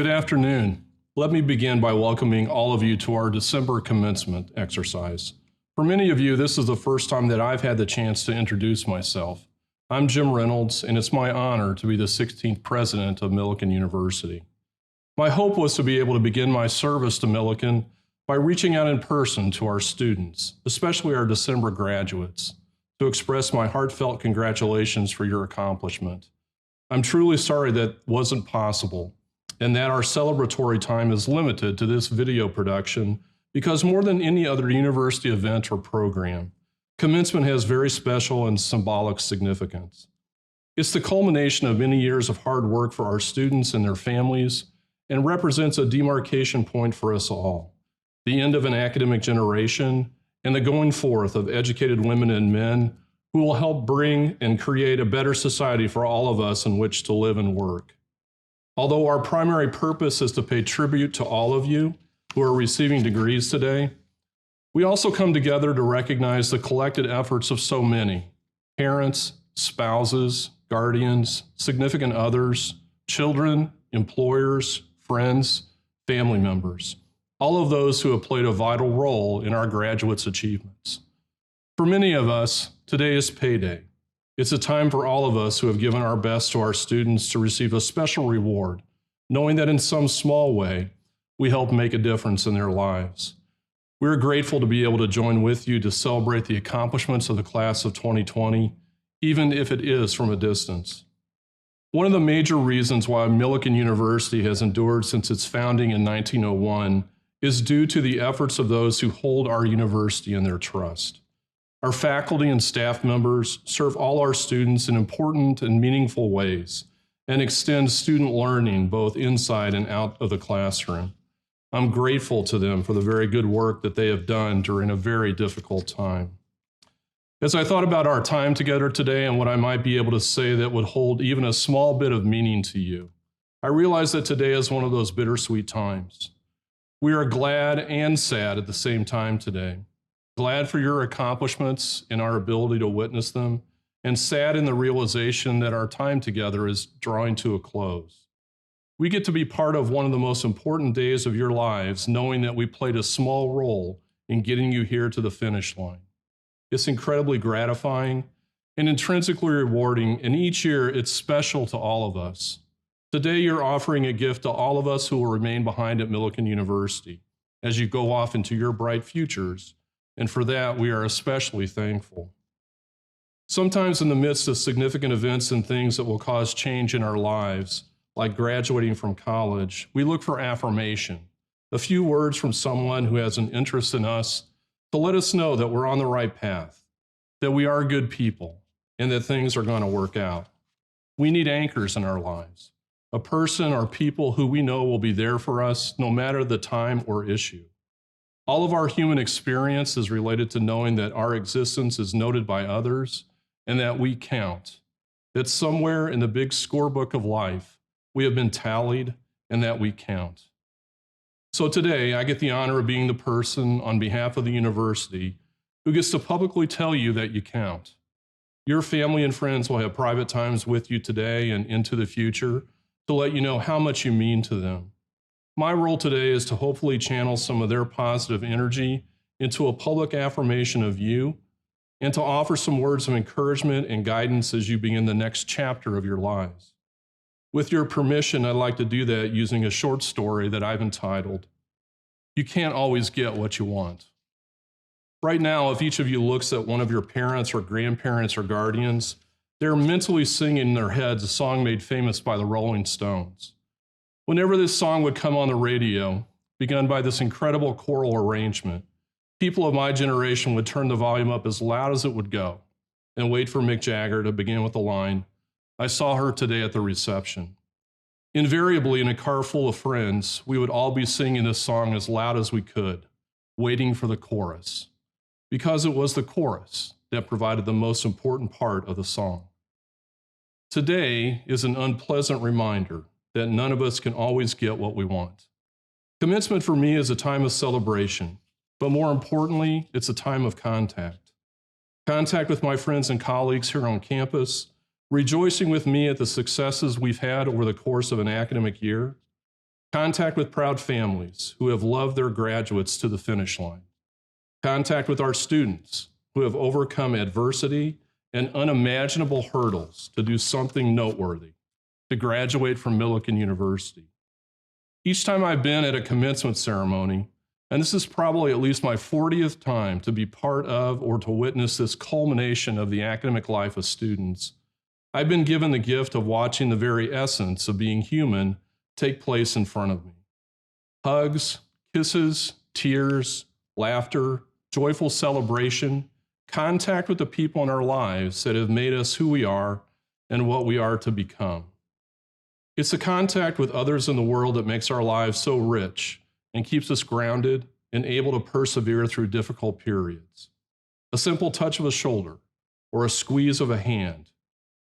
Good afternoon. Let me begin by welcoming all of you to our December commencement exercise. For many of you, this is the first time that I've had the chance to introduce myself. I'm Jim Reynolds, and it's my honor to be the 16th president of Millikin University. My hope was to be able to begin my service to Millikin by reaching out in person to our students, especially our December graduates, to express my heartfelt congratulations for your accomplishment. I'm truly sorry that wasn't possible, and that our celebratory time is limited to this video production because more than any other university event or program, Commencement has very special and symbolic significance. It's the culmination of many years of hard work for our students and their families and represents a demarcation point for us all, the end of an academic generation and the going forth of educated women and men who will help bring and create a better society for all of us in which to live and work. Although our primary purpose is to pay tribute to all of you who are receiving degrees today, we also come together to recognize the collected efforts of so many: parents, spouses, guardians, significant others, children, employers, friends, family members, all of those who have played a vital role in our graduates' achievements. For many of us, today is payday. It's a time for all of us who have given our best to our students to receive a special reward, knowing that in some small way, we help make a difference in their lives. We're grateful to be able to join with you to celebrate the accomplishments of the class of 2020, even if it is from a distance. One of the major reasons why Millikin University has endured since its founding in 1901 is due to the efforts of those who hold our university in their trust. Our faculty and staff members serve all our students in important and meaningful ways and extend student learning both inside and out of the classroom. I'm grateful to them for the very good work that they have done during a very difficult time. As I thought about our time together today and what I might be able to say that would hold even a small bit of meaning to you, I realized that today is one of those bittersweet times. We are glad and sad at the same time today. Glad for your accomplishments and our ability to witness them, and sad in the realization that our time together is drawing to a close. We get to be part of one of the most important days of your lives, knowing that we played a small role in getting you here to the finish line. It's incredibly gratifying and intrinsically rewarding, and each year it's special to all of us. Today you're offering a gift to all of us who will remain behind at Millikin University as you go off into your bright futures, and for that we are especially thankful. Sometimes in the midst of significant events and things that will cause change in our lives, like graduating from college, we look for affirmation, a few words from someone who has an interest in us to let us know that we're on the right path, that we are good people, and that things are going to work out. We need anchors in our lives, a person or people who we know will be there for us no matter the time or issue. All of our human experience is related to knowing that our existence is noted by others and that we count, that somewhere in the big scorebook of life, we have been tallied and that we count. So today, I get the honor of being the person on behalf of the university who gets to publicly tell you that you count. Your family and friends will have private times with you today and into the future to let you know how much you mean to them. My role today is to hopefully channel some of their positive energy into a public affirmation of you and to offer some words of encouragement and guidance as you begin the next chapter of your lives. With your permission, I'd like to do that using a short story that I've entitled, "You Can't Always Get What You Want." Right now, if each of you looks at one of your parents or grandparents or guardians, they're mentally singing in their heads a song made famous by the Rolling Stones. Whenever this song would come on the radio, begun by this incredible choral arrangement, people of my generation would turn the volume up as loud as it would go and wait for Mick Jagger to begin with the line, "I saw her today at the reception." Invariably, in a car full of friends, we would all be singing this song as loud as we could, waiting for the chorus, because it was the chorus that provided the most important part of the song. Today is an unpleasant reminder that none of us can always get what we want. Commencement for me is a time of celebration, but more importantly, it's a time of contact. Contact with my friends and colleagues here on campus, rejoicing with me at the successes we've had over the course of an academic year, Contact with proud families who have loved their graduates to the finish line. Contact with our students who have overcome adversity and unimaginable hurdles to do something noteworthy, to graduate from Millikin University. Each time I've been at a commencement ceremony, and this is probably at least my 40th time to be part of or to witness this culmination of the academic life of students, I've been given the gift of watching the very essence of being human take place in front of me. Hugs, kisses, tears, laughter, joyful celebration, contact with the people in our lives that have made us who we are and what we are to become. It's the contact with others in the world that makes our lives so rich and keeps us grounded and able to persevere through difficult periods. A simple touch of a shoulder, or a squeeze of a hand,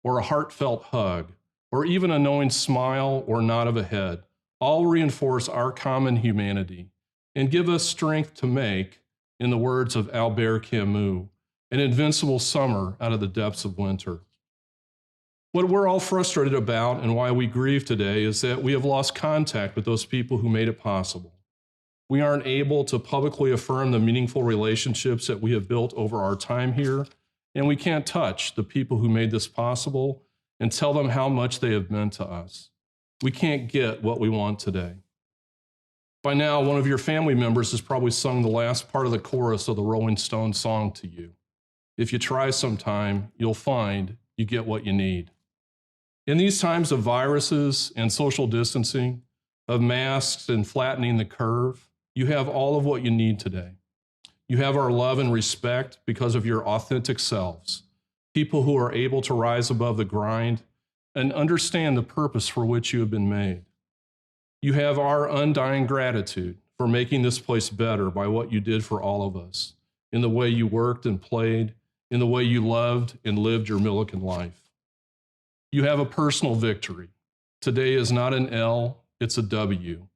or a heartfelt hug, or even a knowing smile or nod of a head, all reinforce our common humanity and give us strength to make, in the words of Albert Camus, an invincible summer out of the depths of winter. What we're all frustrated about and why we grieve today is that we have lost contact with those people who made it possible. We aren't able to publicly affirm the meaningful relationships that we have built over our time here, and we can't touch the people who made this possible and tell them how much they have meant to us. We can't get what we want today. By now, one of your family members has probably sung the last part of the chorus of the Rolling Stones song to you. If you try sometime, you'll find you get what you need. In these times of viruses and social distancing, of masks and flattening the curve, you have all of what you need today. You have our love and respect because of your authentic selves, people who are able to rise above the grind and understand the purpose for which you have been made. You have our undying gratitude for making this place better by what you did for all of us, in the way you worked and played, in the way you loved and lived your Millikin life. You have a personal victory. Today is not an L, it's a W.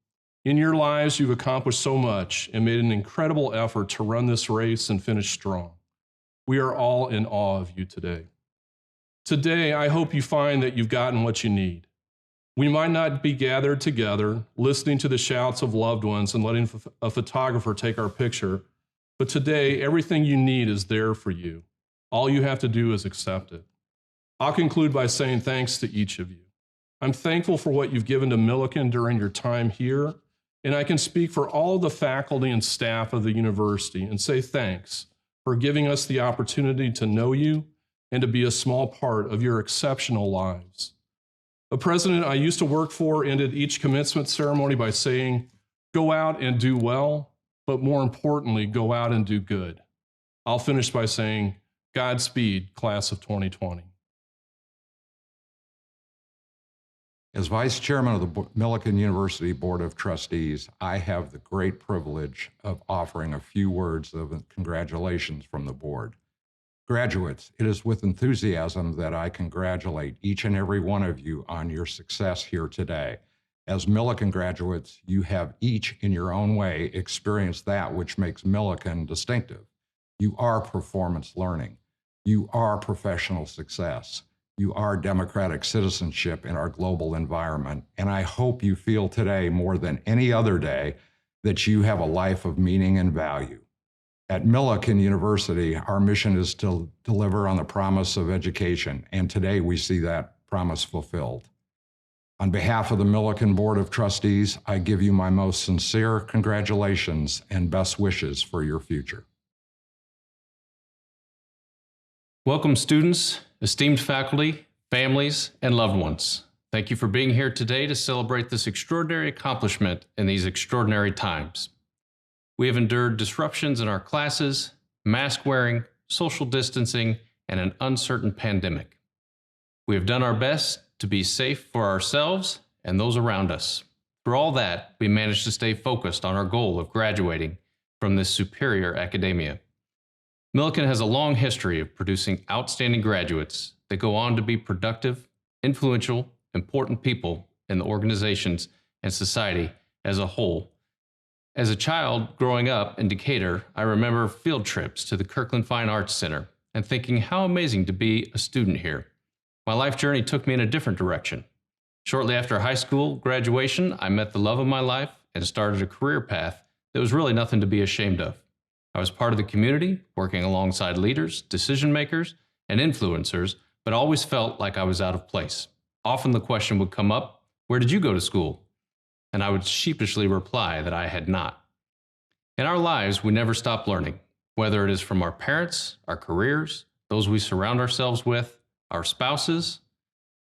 In your lives, you've accomplished so much and made an incredible effort to run this race and finish strong. We are all in awe of you today. Today, I hope you find that you've gotten what you need. We might not be gathered together, listening to the shouts of loved ones and letting a photographer take our picture, but today, everything you need is there for you. All you have to do is accept it. I'll conclude by saying thanks to each of you. I'm thankful for what you've given to Millikin during your time here, and I can speak for all the faculty and staff of the university and say thanks for giving us the opportunity to know you and to be a small part of your exceptional lives. A president I used to work for ended each commencement ceremony by saying, "Go out and do well, but more importantly, go out and do good." I'll finish by saying, Godspeed, class of 2020. As Vice Chairman of the Millikin University Board of Trustees, I have the great privilege of offering a few words of congratulations from the board. Graduates, it is with enthusiasm that I congratulate each and every one of you on your success here today. As Millikin graduates, you have each in your own way experienced that which makes Millikin distinctive. You are performance learning. You are professional success. You are democratic citizenship in our global environment. And I hope you feel today more than any other day that you have a life of meaning and value. At Millikin University, our mission is to deliver on the promise of education, and today we see that promise fulfilled. On behalf of the Millikin Board of Trustees, I give you my most sincere congratulations and best wishes for your future. Welcome, students, esteemed faculty, families, and loved ones. Thank you for being here today to celebrate this extraordinary accomplishment in these extraordinary times. We have endured disruptions in our classes, mask wearing, social distancing, and an uncertain pandemic. We have done our best to be safe for ourselves and those around us. Through all that, we managed to stay focused on our goal of graduating from this superior academia. Millikin has a long history of producing outstanding graduates that go on to be productive, influential, important people in the organizations and society as a whole. As a child growing up in Decatur, I remember field trips to the Kirkland Fine Arts Center and thinking how amazing to be a student here. My life journey took me in a different direction. Shortly after high school graduation, I met the love of my life and started a career path that was really nothing to be ashamed of. I was part of the community, working alongside leaders, decision makers, and influencers, but always felt like I was out of place. Often the question would come up, "Where did you go to school?" And I would sheepishly reply that I had not. In our lives, we never stop learning, whether it is from our parents, our careers, those we surround ourselves with, our spouses.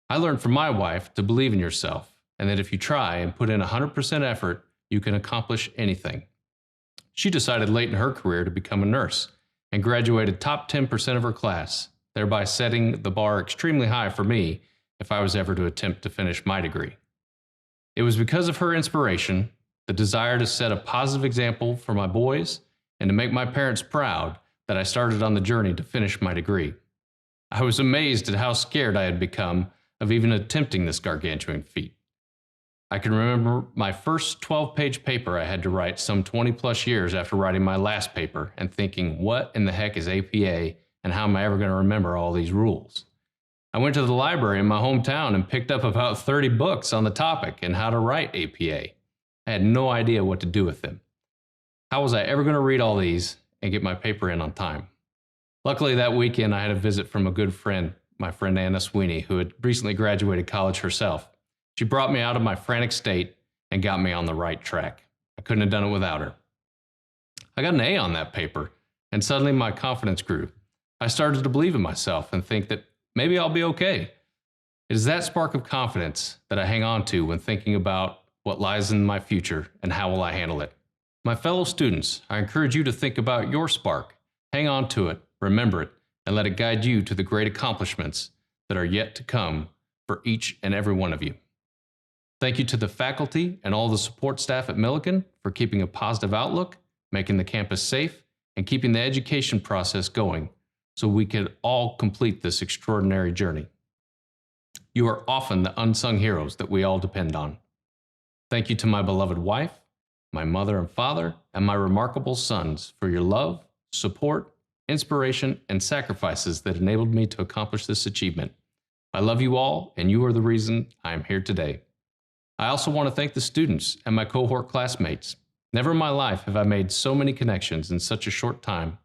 I learned from my wife to believe in yourself, and that if you try and put in 100% effort, you can accomplish anything. She decided late in her career to become a nurse and graduated top 10% of her class, thereby setting the bar extremely high for me if I was ever to attempt to finish my degree. It was because of her inspiration, the desire to set a positive example for my boys, and to make my parents proud that I started on the journey to finish my degree. I was amazed at how scared I had become of even attempting this gargantuan feat. I can remember my first 12-page paper I had to write some 20-plus years after writing my last paper and thinking, what in the heck is APA, and how am I ever going to remember all these rules? I went to the library in my hometown and picked up about 30 books on the topic and how to write APA. I had no idea what to do with them. How was I ever going to read all these and get my paper in on time? Luckily, that weekend I had a visit from a good friend, my friend Anna Sweeney, who had recently graduated college herself. She brought me out of my frantic state and got me on the right track. I couldn't have done it without her. I got an A on that paper, and suddenly my confidence grew. I started to believe in myself and think that maybe I'll be okay. It is that spark of confidence that I hang on to when thinking about what lies in my future and how will I handle it. My fellow students, I encourage you to think about your spark. Hang on to it, remember it, and let it guide you to the great accomplishments that are yet to come for each and every one of you. Thank you to the faculty and all the support staff at Millikin for keeping a positive outlook, making the campus safe, and keeping the education process going so we could all complete this extraordinary journey. You are often the unsung heroes that we all depend on. Thank you to my beloved wife, my mother and father, and my remarkable sons for your love, support, inspiration, and sacrifices that enabled me to accomplish this achievement. I love you all, and you are the reason I am here today. I also want to thank the students and my cohort classmates. Never in my life have I made so many connections in such a short time.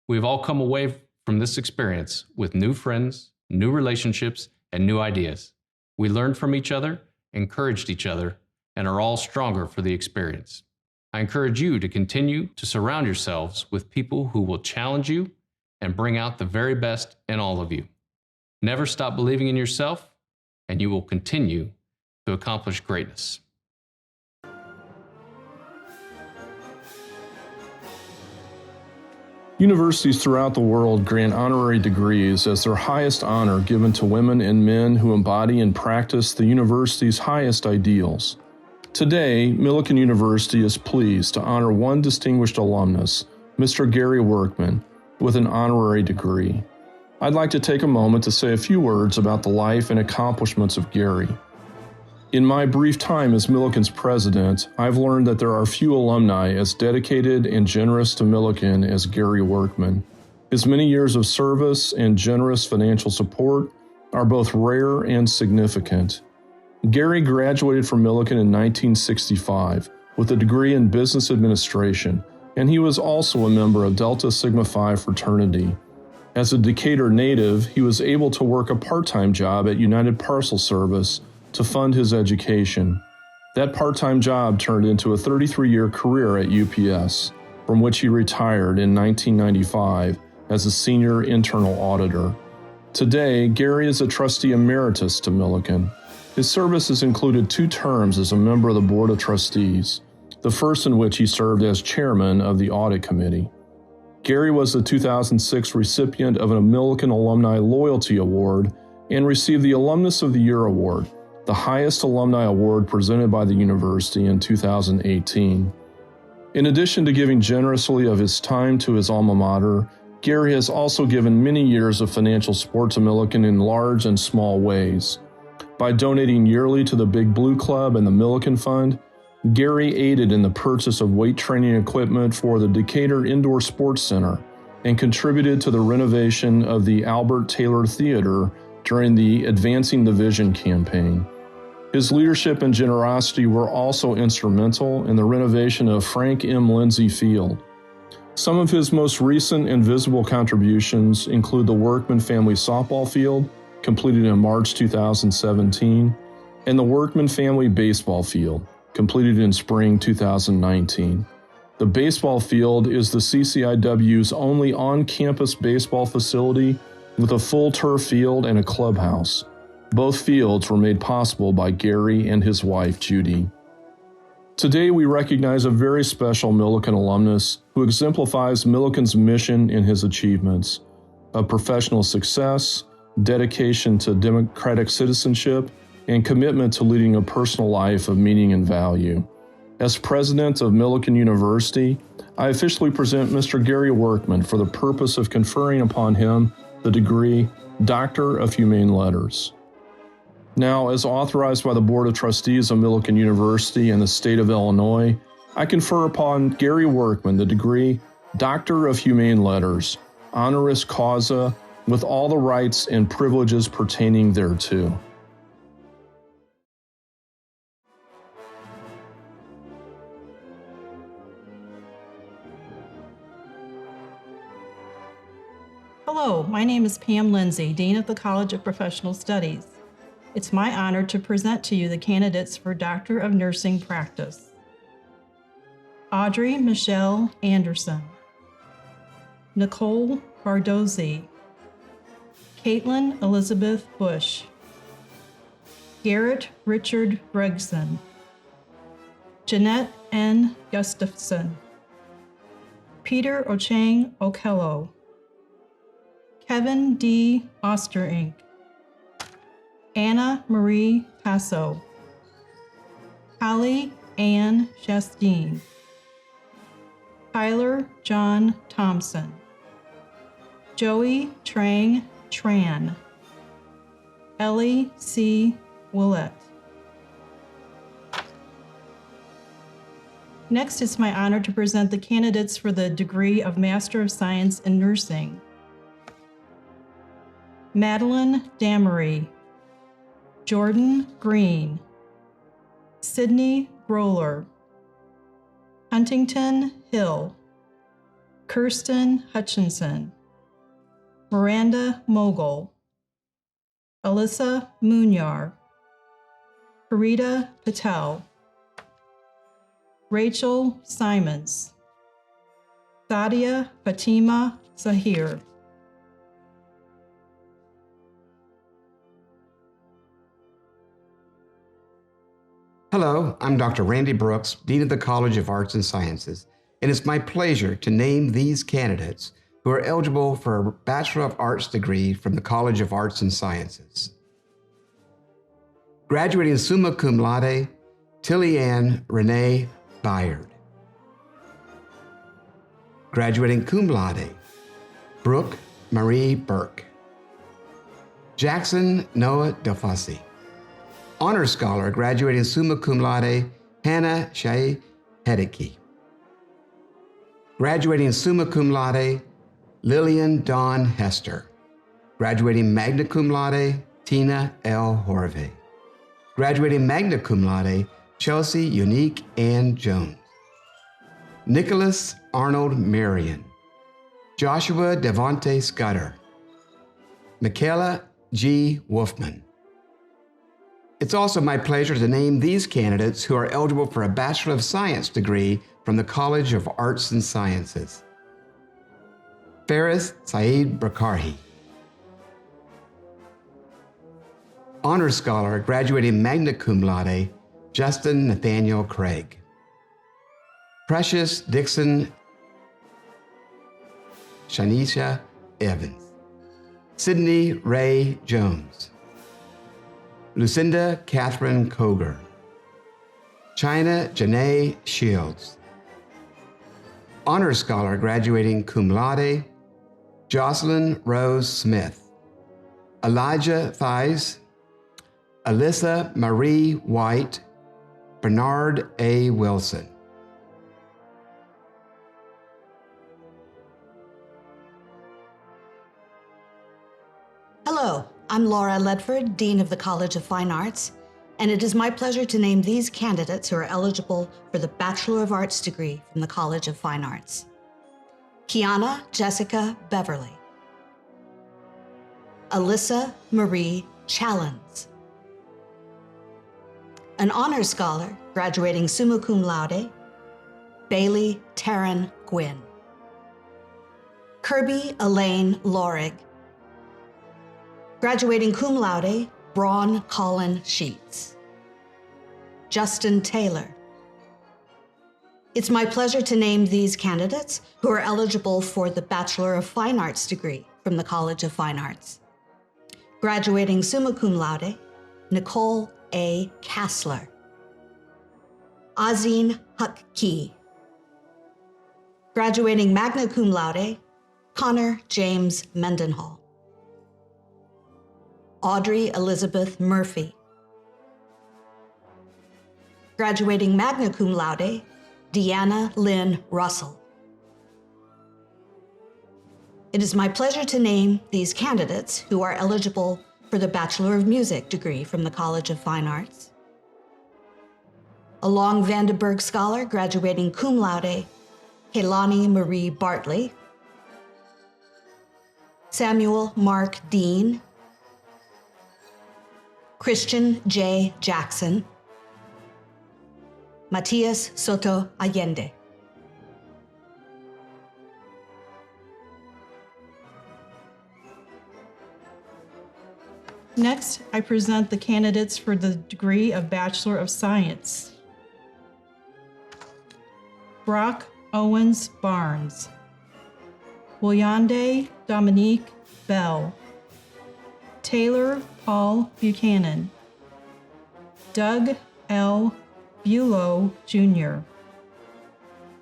We have all come away from this experience with new friends, new relationships, and new ideas. We learned from each other, encouraged each other, and are all stronger for the experience. I encourage you to continue to surround yourselves with people who will challenge you and bring out the very best in all of you. Never stop believing in yourself, and you will continue to accomplish greatness. Universities throughout the world grant honorary degrees as their highest honor given to women and men who embody and practice the university's highest ideals. Today, Millikin University is pleased to honor one distinguished alumnus, Mr. Gary Workman, with an honorary degree. I'd like to take a moment to say a few words about the life and accomplishments of Gary. In my brief time as Millikin's president, I've learned that there are few alumni as dedicated and generous to Millikin as Gary Workman. His many years of service and generous financial support are both rare and significant. Gary graduated from Millikin in 1965 with a degree in business administration, and he was also a member of Delta Sigma Phi fraternity. As a Decatur native, he was able to work a part-time job at United Parcel Service to fund his education. That part-time job turned into a 33-year career at UPS, from which he retired in 1995 as a senior internal auditor. Today, Gary is a trustee emeritus to Millikin. His services included 2 terms as a member of the Board of Trustees, the first in which he served as chairman of the Audit Committee. Gary was the 2006 recipient of a Millikin Alumni Loyalty Award and received the Alumnus of the Year Award, the highest alumni award presented by the university in 2018. In addition to giving generously of his time to his alma mater, Gary has also given many years of financial support to Millikin in large and small ways. By donating yearly to the Big Blue Club and the Millikin Fund, Gary aided in the purchase of weight training equipment for the Decatur Indoor Sports Center and contributed to the renovation of the Albert Taylor Theater during the Advancing the Vision campaign. His leadership and generosity were also instrumental in the renovation of Frank M. Lindsay Field. Some of his most recent and visible contributions include the Workman Family Softball Field, completed in March 2017, and the Workman Family Baseball Field, completed in spring 2019. The baseball field is the CCIW's only on-campus baseball facility with a full turf field and a clubhouse. Both fields were made possible by Gary and his wife, Judy. Today, we recognize a very special Millikin alumnus who exemplifies Millikin's mission in his achievements of professional success, dedication to democratic citizenship, and commitment to leading a personal life of meaning and value. As president of Millikin University, I officially present Mr. Gary Workman for the purpose of conferring upon him the degree Doctor of Humane Letters. Now, as authorized by the Board of Trustees of Millikin University and the state of Illinois, I confer upon Gary Workman the degree Doctor of Humane Letters, honoris causa, with all the rights and privileges pertaining thereto. Hello, my name is Pam Lindsay, Dean of the College of Professional Studies. It's my honor to present to you the candidates for Doctor of Nursing Practice. Audrey Michelle Anderson, Nicole Bardozzi, Caitlin Elizabeth Bush, Garrett Richard Gregson, Jeanette N. Gustafson, Peter Ochang Okello, Kevin D. Osterink, Anna Marie Passo, Holly Ann Shastine, Tyler John Thompson, Joey Trang Tran, Ellie C. Willett. Next, it's my honor to present the candidates for the degree of Master of Science in Nursing. Madeline Damery, Jordan Green, Sydney Groller, Huntington Hill, Kirsten Hutchinson, Miranda Mogul, Alyssa Munyar, Parita Patel, Rachel Simons, Sadia Fatima Zahir. Hello, I'm Dr. Randy Brooks, Dean of the College of Arts and Sciences, and it's my pleasure to name these candidates who are eligible for a Bachelor of Arts degree from the College of Arts and Sciences. Graduating summa cum laude, Tilly Ann Renee Byard. Graduating cum laude, Brooke Marie Burke. Jackson Noah Delfasi. Honor Scholar, graduating summa cum laude, Hannah Shea Hedeke. Graduating summa cum laude, Lillian Dawn Hester. Graduating magna cum laude, Tina L. Horvey. Graduating magna cum laude, Chelsea Unique Ann Jones. Nicholas Arnold Marion. Joshua Devonte Scudder. Michaela G. Wolfman. It's also my pleasure to name these candidates who are eligible for a Bachelor of Science degree from the College of Arts and Sciences. Faris Saeed Bakarhi. Honor Scholar, graduating magna cum laude, Justin Nathaniel Craig. Precious Dixon Shanisha Evans. Sydney Ray Jones. Lucinda Catherine Koger. China Janae Shields. Honor Scholar, graduating cum laude, Jocelyn Rose Smith. Elijah Thies. Alyssa Marie White. Bernard A. Wilson. Hello, I'm Laura Ledford, Dean of the College of Fine Arts, and it is my pleasure to name these candidates who are eligible for the Bachelor of Arts degree from the College of Fine Arts. Kiana Jessica Beverly. Alyssa Marie Challens. An honor scholar graduating summa cum laude, Bailey Taryn Gwynn. Kirby Elaine Lorig. Graduating cum laude, Braun Colin Sheets. Justin Taylor. It's my pleasure to name these candidates who are eligible for the Bachelor of Fine Arts degree from the College of Fine Arts. Graduating summa cum laude, Nicole A. Kassler. Azin Hakki. Graduating magna cum laude, Connor James Mendenhall. Audrey Elizabeth Murphy. Graduating magna cum laude, Deanna Lynn Russell. It is my pleasure to name these candidates who are eligible for the Bachelor of Music degree from the College of Fine Arts. A Long Vandenberg Scholar graduating cum laude, Helani Marie Bartley. Samuel Mark Dean. Christian J. Jackson. Matias Soto Allende. Next, I present the candidates for the degree of Bachelor of Science. Brock Owens Barnes. Williande Dominique Bell. Taylor Paul Buchanan. Doug L. Bulow Jr.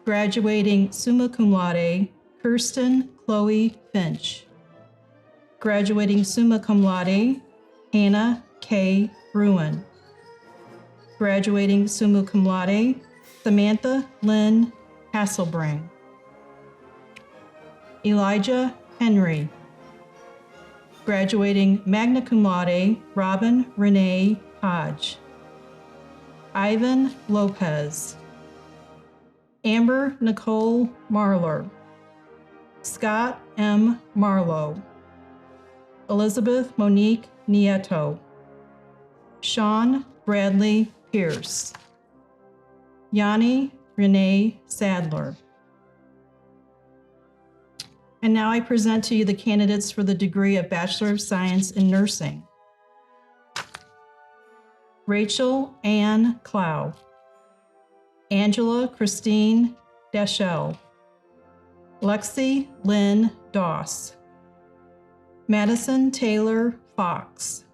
Graduating summa cum laude, Kirsten Chloe Finch. Graduating summa cum laude, Hannah K. Bruin. Graduating summa cum laude, Samantha Lynn Hasselbring. Elijah Henry. Graduating magna cum laude, Robin Renee Hodge. Ivan Lopez. Amber Nicole Marler. Scott M. Marlowe. Elizabeth Monique Nieto. Sean Bradley Pierce. Yanni Renee Sadler. And now I present to you the candidates for the degree of Bachelor of Science in Nursing. Rachel Ann Clow. Angela Christine Deschel. Lexi Lynn Doss. Madison Taylor Fox.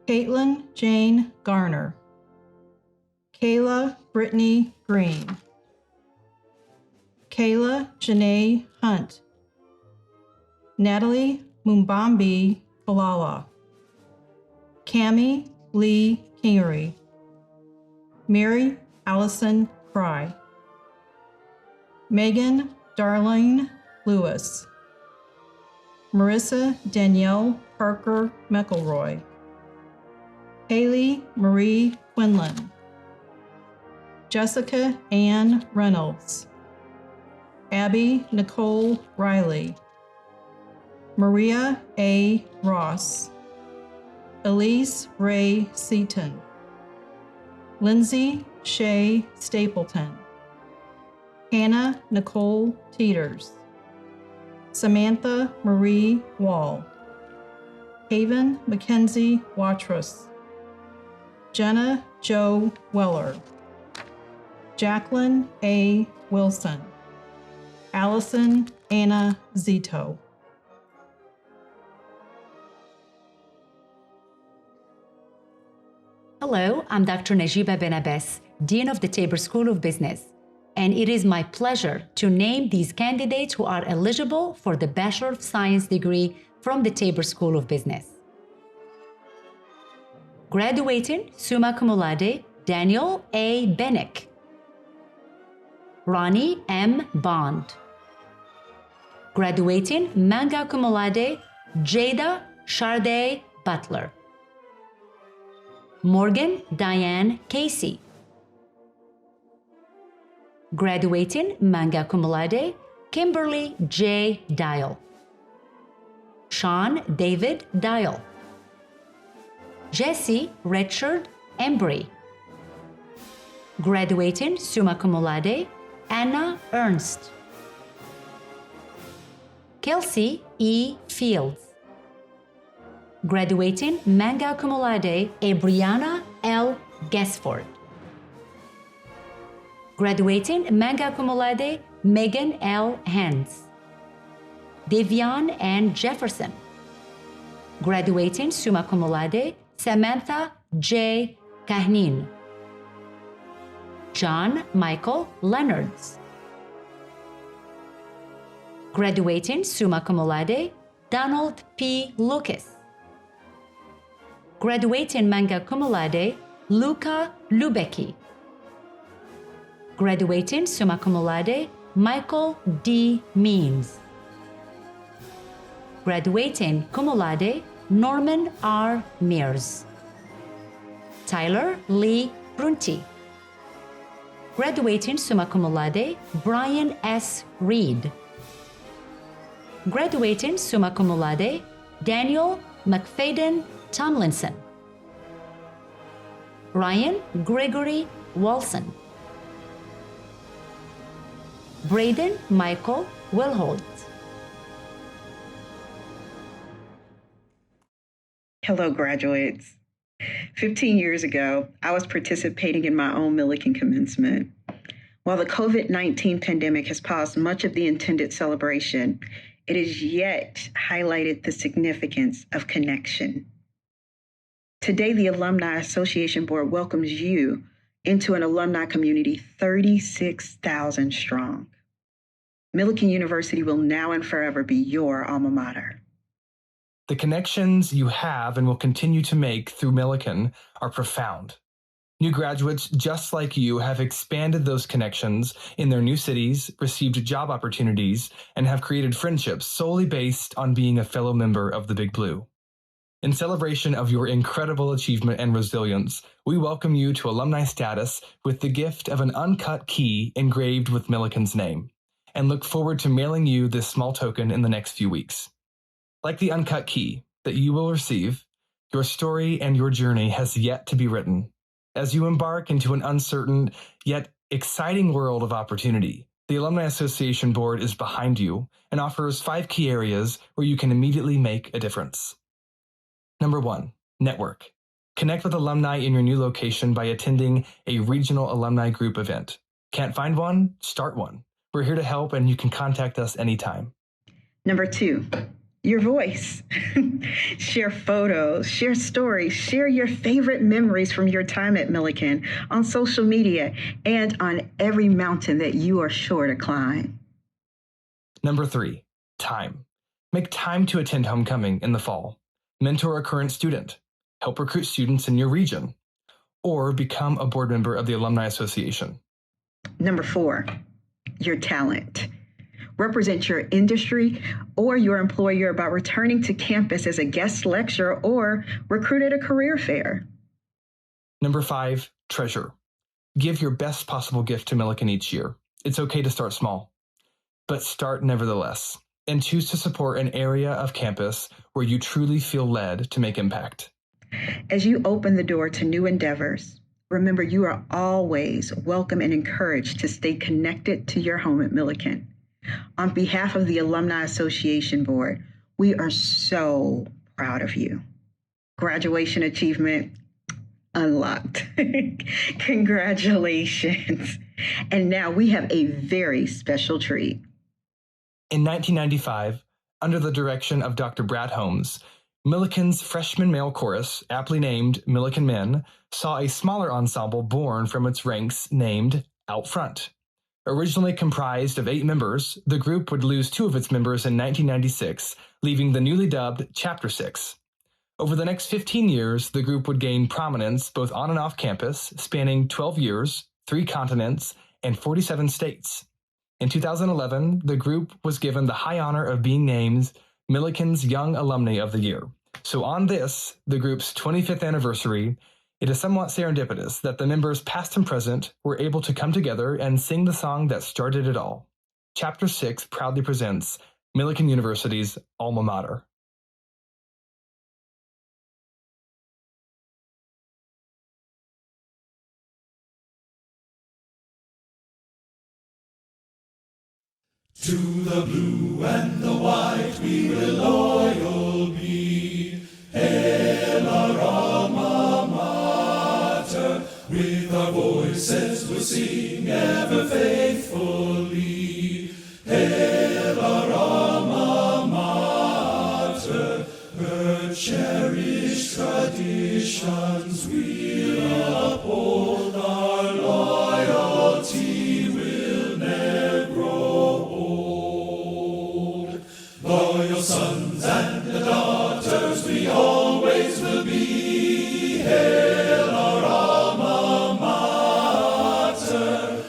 Caitlin Jane Garner. Kayla Brittany Green. Kayla Janae Hunt. Natalie Mumbambi Falala. Cami Lee Kingery. Mary Allison Fry. Megan Darlene Lewis. Marissa Danielle Parker McElroy. Haley Marie Quinlan. Jessica Ann Reynolds. Abby Nicole Riley. Maria A. Ross. Elise Ray Seaton. Lindsay Shay Stapleton. Hannah Nicole Teeters. Samantha Marie Wall. Haven Mackenzie Watrous. Jenna Jo Weller. Jacqueline A. Wilson. Allison Anna Zito. Hello, I'm Dr. Najiba Benabes, Dean of the Tabor School of Business, and it is my pleasure to name these candidates who are eligible for the Bachelor of Science degree from the Tabor School of Business. Graduating summa cum laude, Daniel A. Bennick. Ronnie M. Bond. Graduating magna cum laude, Jada Sharday Butler. Morgan Diane Casey. Graduating magna cum laude, Kimberly J. Dial. Sean David Dial. Jesse Richard Embry. Graduating summa cum laude, Anna Ernst. Kelsey E. Fields. Graduating magna cum laude, Abriana L. Gesford. Graduating magna cum laude, Megan L. Hans. Devian N. Jefferson. Graduating summa cum laude, Samantha J. Kahnin. John Michael Leonards. Graduating summa cum laude, Donald P. Lucas. Graduating magna cum laude, Luca Lubecki. Graduating summa cum laude, Michael D. Means. Graduating cum laude, Norman R. Mears. Tyler Lee Brunty. Graduating summa cum laude, Brian S. Reed. Graduating summa cum laude, Daniel McFadden Tomlinson. Ryan Gregory Walson. Braden Michael Wilholt. Hello, graduates. 15 years ago, I was participating in my own Millikin Commencement. While the COVID-19 pandemic has paused much of the intended celebration, it has yet highlighted the significance of connection. Today, the Alumni Association Board welcomes you into an alumni community 36,000 strong. Millikin University will now and forever be your alma mater. The connections you have and will continue to make through Millikin are profound. New graduates just like you have expanded those connections in their new cities, received job opportunities, and have created friendships solely based on being a fellow member of the Big Blue. In celebration of your incredible achievement and resilience, we welcome you to alumni status with the gift of an uncut key engraved with Millikin's name, and look forward to mailing you this small token in the next few weeks. Like the uncut key that you will receive, your story and your journey has yet to be written. As you embark into an uncertain yet exciting world of opportunity, the Alumni Association Board is behind you and offers 5 key areas where you can immediately make a difference. Number 1, network. Connect with alumni in your new location by attending a regional alumni group event. Can't find one? Start one. We're here to help, and you can contact us anytime. Number 2, your voice. Share photos, share stories, share your favorite memories from your time at Millikin on social media and on every mountain that you are sure to climb. Number 3, time. Make time to attend homecoming in the fall. Mentor a current student. Help recruit students in your region. Or become a board member of the Alumni Association. Number 4, your talent. Represent your industry or your employer by returning to campus as a guest lecturer or recruit at a career fair. Number 5, treasure. Give your best possible gift to Millikin each year. It's okay to start small, but start nevertheless, and choose to support an area of campus where you truly feel led to make impact. As you open the door to new endeavors, remember you are always welcome and encouraged to stay connected to your home at Millikin. On behalf of the Alumni Association Board, we are so proud of you. Graduation achievement unlocked. Congratulations. And now we have a very special treat. In 1995, under the direction of Dr. Brad Holmes, Millikin's freshman male chorus, aptly named Millikin Men, saw a smaller ensemble born from its ranks named Out Front. Originally comprised of 8 members, the group would lose 2 of its members in 1996, leaving the newly dubbed Chapter 6. Over the next 15 years, the group would gain prominence both on and off campus, spanning 12 years, 3 continents, and 47 states. In 2011, the group was given the high honor of being named Millikin's Young Alumni of the Year. So on this, the group's 25th anniversary, It is somewhat serendipitous that the members past and present were able to come together and sing the song that started it all. Chapter 6 proudly presents Millikin University's alma mater. To the blue and the white we will loyal be. Hail our alma mater, with our voices we'll sing ever faithfully. Hail our alma mater, her cherished traditions we'll uphold, our loyalty will ne'er grow old. Loyal sons and daughters we always will be. Hail our alma mater.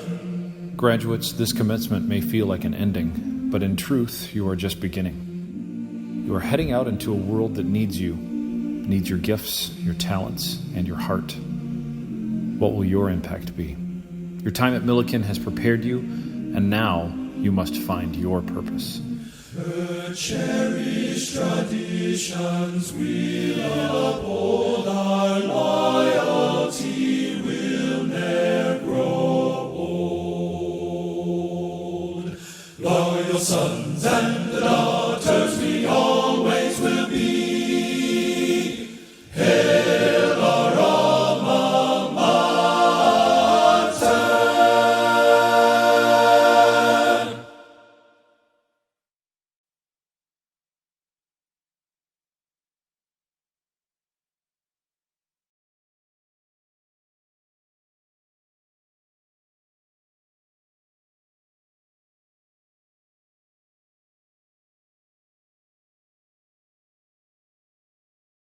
Graduates, this commencement may feel like an ending, but in truth, you are just beginning. You are heading out into a world that needs you, needs your gifts, your talents, and your heart. What will your impact be? Your time at Millikin has prepared you, and now you must find your purpose. Her cherished traditions we'll uphold, our loyalty will ne'er grow old. Loyal sons and daughters